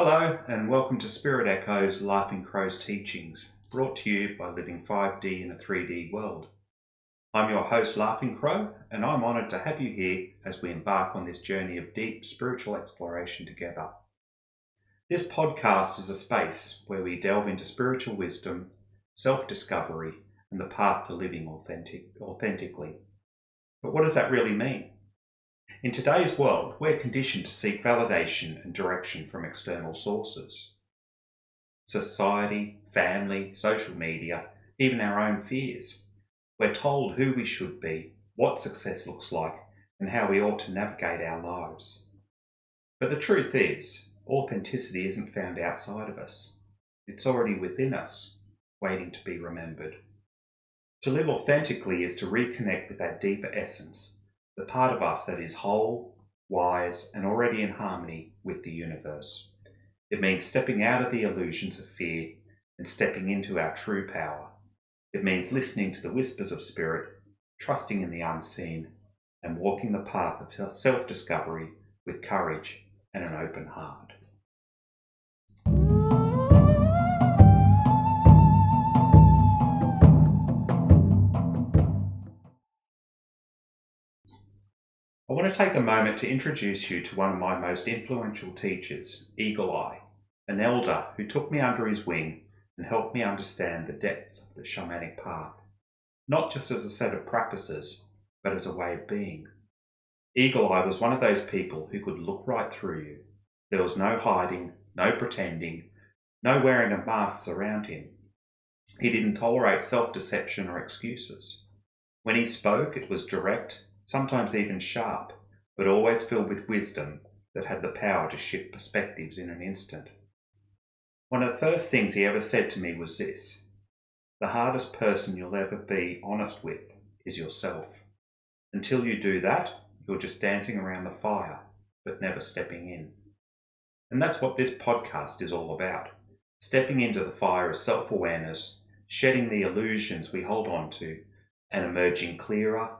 Hello and welcome to Spirit Echo's Laughing Crow's Teachings, brought to you by living 5D in a 3D world. I'm your host Laughing Crow, and I'm honoured to have you here as we embark on this journey of deep spiritual exploration together. This podcast is a space where we delve into spiritual wisdom, self-discovery, and the path to living authentically. But what does that really mean? In today's world, we're conditioned to seek validation and direction from external sources. Society, family, social media, even our own fears. We're told who we should be, what success looks like, and how we ought to navigate our lives. But the truth is, authenticity isn't found outside of us. It's already within us, waiting to be remembered. To live authentically is to reconnect with that deeper essence, the part of us that is whole, wise, and already in harmony with the universe. It means stepping out of the illusions of fear and stepping into our true power. It means listening to the whispers of spirit, trusting in the unseen, and walking the path of self-discovery with courage and an open heart. I want to take a moment to introduce you to one of my most influential teachers, Eagle Eye, an elder who took me under his wing and helped me understand the depths of the shamanic path, not just as a set of practices, but as a way of being. Eagle Eye was one of those people who could look right through you. There was no hiding, no pretending, no wearing of masks around him. He didn't tolerate self-deception or excuses. When he spoke, it was direct, sometimes even sharp, but always filled with wisdom that had the power to shift perspectives in an instant. One of the first things he ever said to me was this: the hardest person you'll ever be honest with is yourself. Until you do that, you're just dancing around the fire, but never stepping in. And that's what this podcast is all about. Stepping into the fire of self-awareness, shedding the illusions we hold on to, and emerging clearer,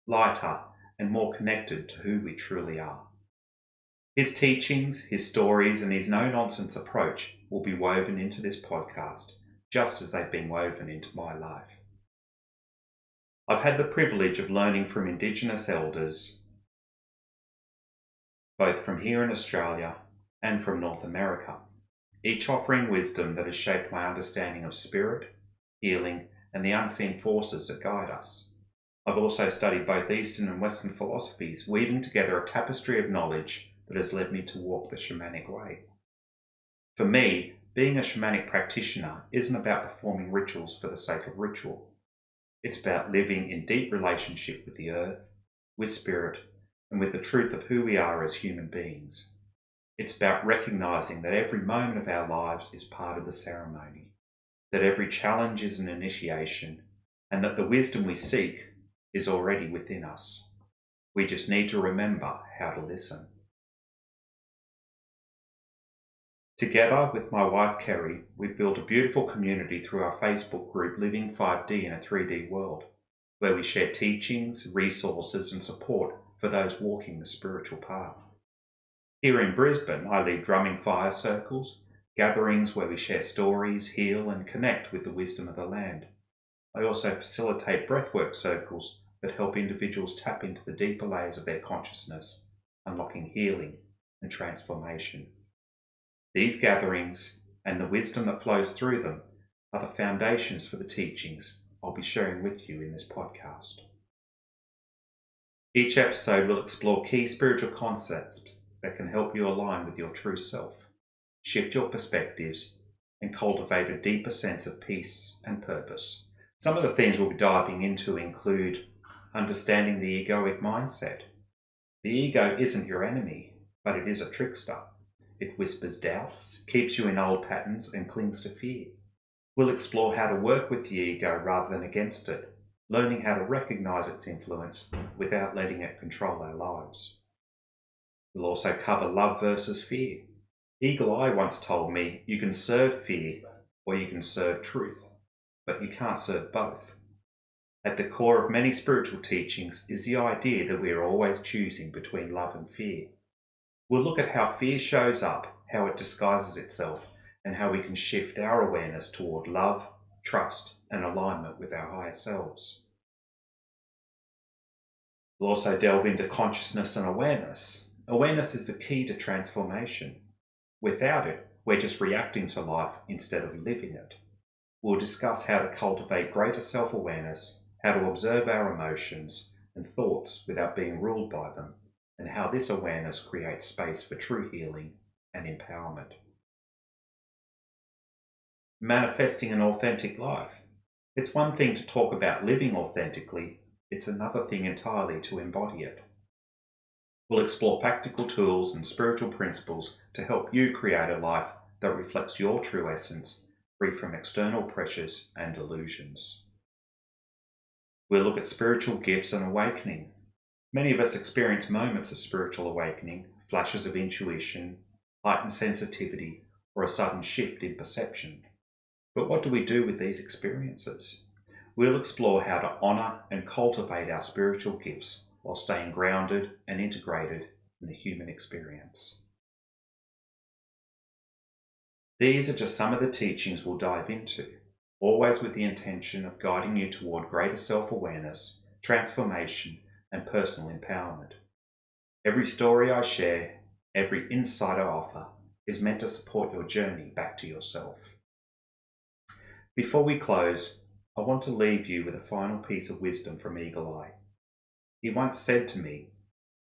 lighter, and more connected to who we truly are. His teachings, his stories, and his no-nonsense approach will be woven into this podcast, just as they've been woven into my life. I've had the privilege of learning from Indigenous elders, both from here in Australia and from North America, each offering wisdom that has shaped my understanding of spirit, healing, and the unseen forces that guide us. I've also studied both Eastern and Western philosophies, weaving together a tapestry of knowledge that has led me to walk the shamanic way. For me, being a shamanic practitioner isn't about performing rituals for the sake of ritual. It's about living in deep relationship with the earth, with spirit, and with the truth of who we are as human beings. It's about recognizing that every moment of our lives is part of the ceremony, that every challenge is an initiation, and that the wisdom we seek is already within us. We just need to remember how to listen. Together with my wife Kerry, we've built a beautiful community through our Facebook group Living 5D in a 3D World, where we share teachings, resources and support for those walking the spiritual path. Here in Brisbane, I lead drumming fire circles, gatherings where we share stories, heal and connect with the wisdom of the land. I also facilitate breathwork circles that help individuals tap into the deeper layers of their consciousness, unlocking healing and transformation. These gatherings and the wisdom that flows through them are the foundations for the teachings I'll be sharing with you in this podcast. Each episode will explore key spiritual concepts that can help you align with your true self, shift your perspectives, and cultivate a deeper sense of peace and purpose. Some of the themes we'll be diving into include understanding the egoic mindset. The ego isn't your enemy, but it is a trickster. It whispers doubts, keeps you in old patterns, and clings to fear. We'll explore how to work with the ego rather than against it, learning how to recognize its influence without letting it control our lives. We'll also cover love versus fear. Eagle Eye once told me, you can serve fear or you can serve truth, but you can't serve both. At the core of many spiritual teachings is the idea that we are always choosing between love and fear. We'll look at how fear shows up, how it disguises itself, and how we can shift our awareness toward love, trust, and alignment with our higher selves. We'll also delve into consciousness and awareness. Awareness is the key to transformation. Without it, we're just reacting to life instead of living it. We'll discuss how to cultivate greater self-awareness, how to observe our emotions and thoughts without being ruled by them, and how this awareness creates space for true healing and empowerment. Manifesting an authentic life. It's one thing to talk about living authentically, it's another thing entirely to embody it. We'll explore practical tools and spiritual principles to help you create a life that reflects your true essence, free from external pressures and illusions. We'll look at spiritual gifts and awakening. Many of us experience moments of spiritual awakening, flashes of intuition, heightened sensitivity, or a sudden shift in perception. But what do we do with these experiences? We'll explore how to honour and cultivate our spiritual gifts while staying grounded and integrated in the human experience. These are just some of the teachings we'll dive into, always with the intention of guiding you toward greater self-awareness, transformation, and personal empowerment. Every story I share, every insight I offer, is meant to support your journey back to yourself. Before we close, I want to leave you with a final piece of wisdom from Eagle Eye. He once said to me,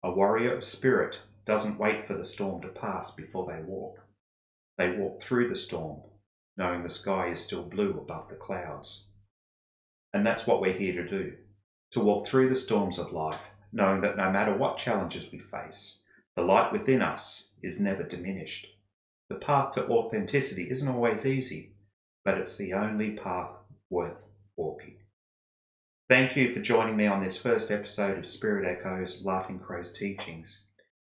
"A warrior of spirit doesn't wait for the storm to pass before they walk. They walk through the storm, knowing the sky is still blue above the clouds." And that's what we're here to do, to walk through the storms of life, knowing that no matter what challenges we face, the light within us is never diminished. The path to authenticity isn't always easy, but it's the only path worth walking. Thank you for joining me on this first episode of Spirit Echoes Laughing Crow's teachings.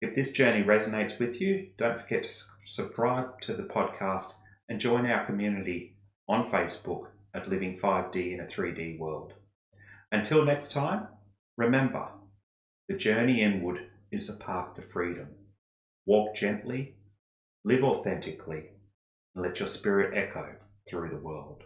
If this journey resonates with you, don't forget to subscribe to the podcast and join our community on Facebook at Living 5D in a 3D World. Until next time, remember, the journey inward is the path to freedom. Walk gently, live authentically, and let your spirit echo through the world.